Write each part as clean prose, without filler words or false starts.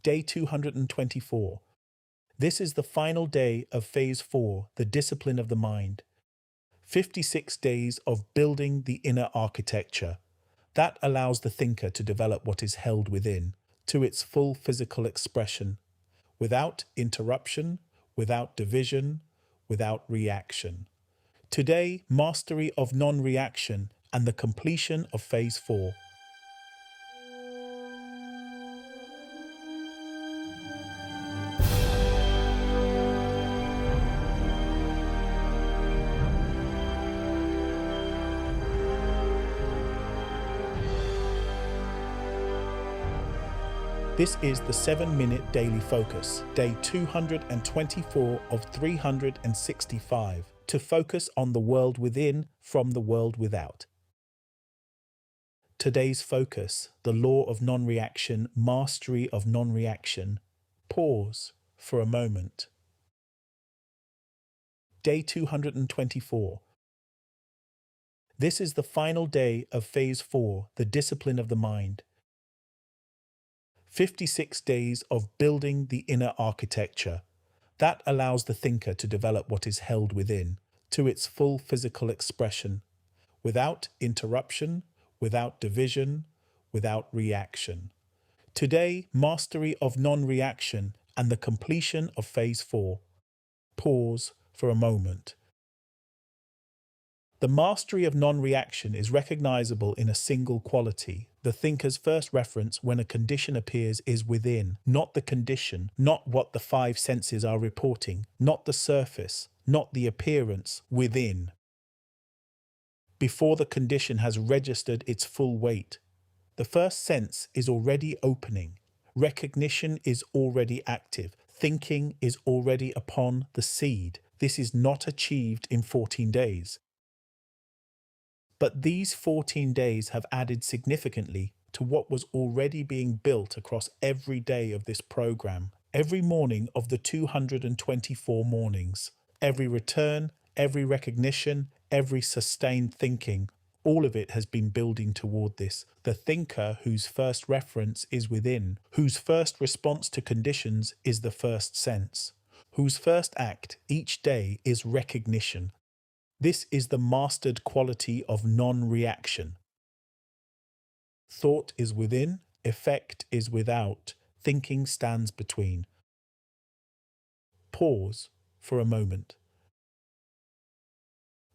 Day 224. This is the final day of Phase 4, the discipline of the mind. 56 days of building the inner architecture. That allows the thinker to develop what is held within, to its full physical expression, without interruption, without division, without reaction. Today, mastery of non-reaction and the completion of Phase 4. This is the 7-minute daily focus, day 224 of 365, to focus on the world within from the world without. Today's focus, the law of non-reaction, mastery of non-reaction. Pause for a moment. Day 224. This is the final day of Phase 4, the discipline of the mind. 56 days of building the inner architecture. That allows the thinker to develop what is held within, to its full physical expression, without interruption, without division, without reaction. Today, mastery of non-reaction and the completion of Phase 4. Pause for a moment. The mastery of non-reaction is recognizable in a single quality. The thinker's first reference when a condition appears is within, not the condition, not what the five senses are reporting, not the surface, not the appearance, within. Before the condition has registered its full weight, the first sense is already opening. Recognition is already active. Thinking is already upon the seed. This is not achieved in 14 days. But these 14 days have added significantly to what was already being built across every day of this program, every morning of the 224 mornings, every return, every recognition, every sustained thinking. All of it has been building toward this. The thinker whose first reference is within, whose first response to conditions is the first sense, whose first act each day is recognition. This is the mastered quality of non-reaction. Thought is within, effect is without, thinking stands between. Pause for a moment.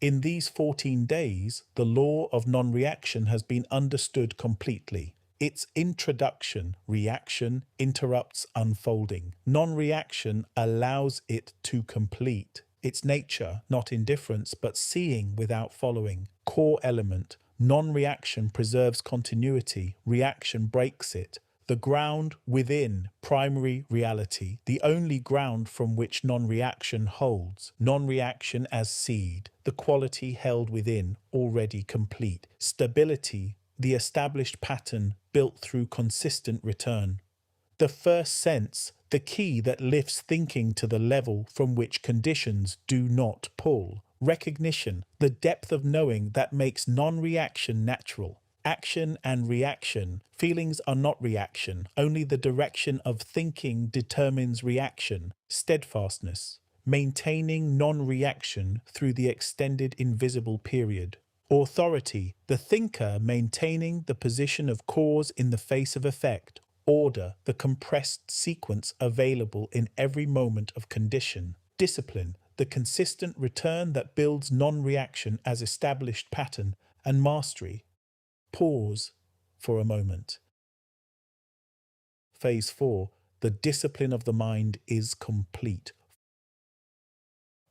In these 14 days, the law of non-reaction has been understood completely. Its introduction, reaction, interrupts unfolding. Non-reaction allows it to complete. Its nature, not indifference, but seeing without following. Core element, non-reaction preserves continuity, reaction breaks it. The ground within, primary reality, the only ground from which non-reaction holds. Non-reaction as seed, the quality held within, already complete. Stability, the established pattern built through consistent return. The first sense, the key that lifts thinking to the level from which conditions do not pull. Recognition, the depth of knowing that makes non-reaction natural. Action and reaction. Feelings are not reaction. Only the direction of thinking determines reaction. Steadfastness, maintaining non-reaction through the extended invisible period. Authority, the thinker maintaining the position of cause in the face of effect. Order, the compressed sequence available in every moment of condition. Discipline, the consistent return that builds non-reaction as established pattern. And mastery. Pause for a moment. Phase 4, the discipline of the mind is complete.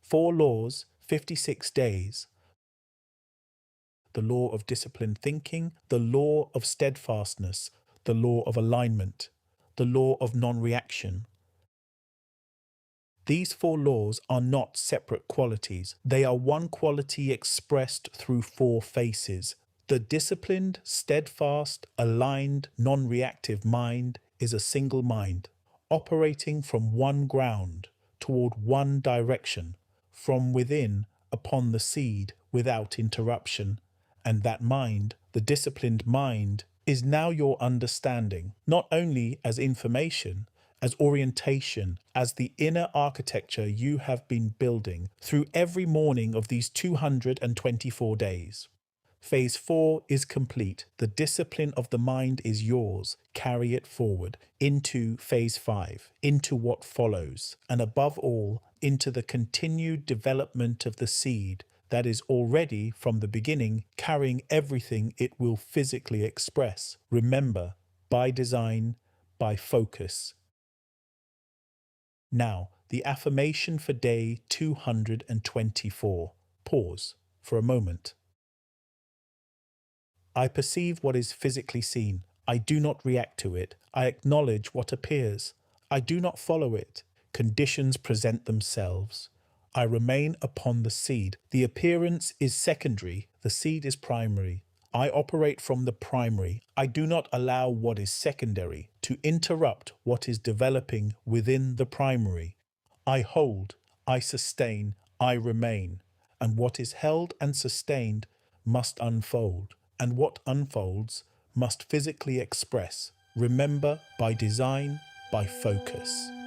4 laws, 56 days. The law of disciplined thinking, the law of steadfastness, the law of alignment, the law of non-reaction. These 4 laws are not separate qualities. They are one quality expressed through 4 faces. The disciplined, steadfast, aligned, non-reactive mind is a single mind, operating from one ground, toward one direction, from within upon the seed without interruption. And that mind, the disciplined mind, is now your understanding, not only as information, as orientation, as the inner architecture you have been building through every morning of these 224 days. Phase 4 is complete. The discipline of the mind is yours. Carry it forward into Phase 5, into what follows, and above all, into the continued development of the seed that is already, from the beginning, carrying everything it will physically express. Remember, by design, by focus. Now, the affirmation for day 224. Pause for a moment. I perceive what is physically seen. I do not react to it. I acknowledge what appears. I do not follow it. Conditions present themselves. I remain upon the seed. The appearance is secondary. The seed is primary. I operate from the primary. I do not allow what is secondary to interrupt what is developing within the primary. I hold, I sustain, I remain. And what is held and sustained must unfold. And what unfolds must physically express. Remember, by design, by focus.